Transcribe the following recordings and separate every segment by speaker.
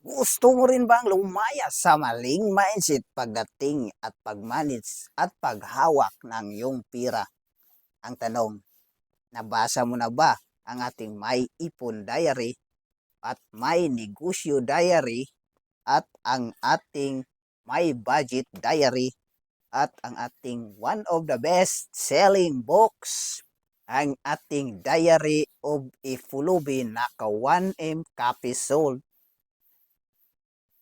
Speaker 1: Gusto mo rin bang lumaya sa maling mindset pagdating at pag-manage at paghawak ng iyong pira? Ang tanong, nabasa mo na ba ang ating May Ipon Diary at May Negosyo Diary at ang ating May Budget Diary at ang ating one of the best selling books, ang ating Diary of a Fulubi naka 1M copy sold.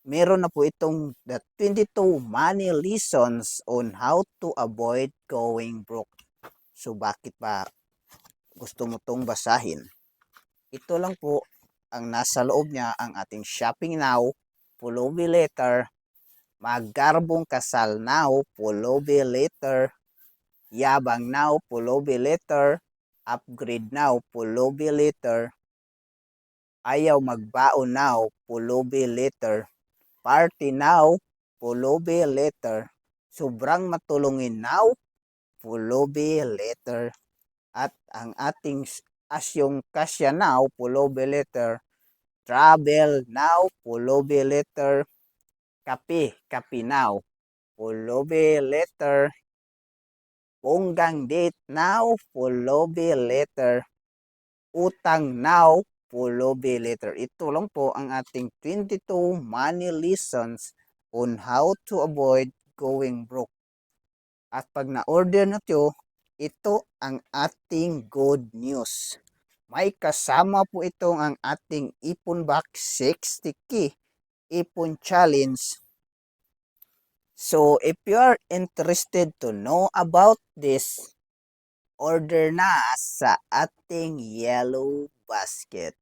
Speaker 1: Meron na po itong the 22 money lessons on how to avoid going broke. So bakit ba gusto mo tong basahin? Ito lang po ang nasa loob niya, ang ating shopping now, pulubi later, magarbong kasal now, pulubi later, yabang now, pulubi later, upgrade now, pulubi later, ayaw magbaon now, pulubi later, party now, pulubi later, sobrang matulungin now, pulubi later, at ang ating asyong kasya now, pulubi later, travel now, pulubi later, kape now, pulubi later, punggang date now, pulubi later, utang now, pulubi later. Ito lang po ang ating 22 money lessons on how to avoid going broke. At pag na-order nyo ito ang ating good news. May kasama po itong ang ating Ipon Box 60K Ipon Challenge. So, if you are interested to know about this, order na sa ating Yellow Basket.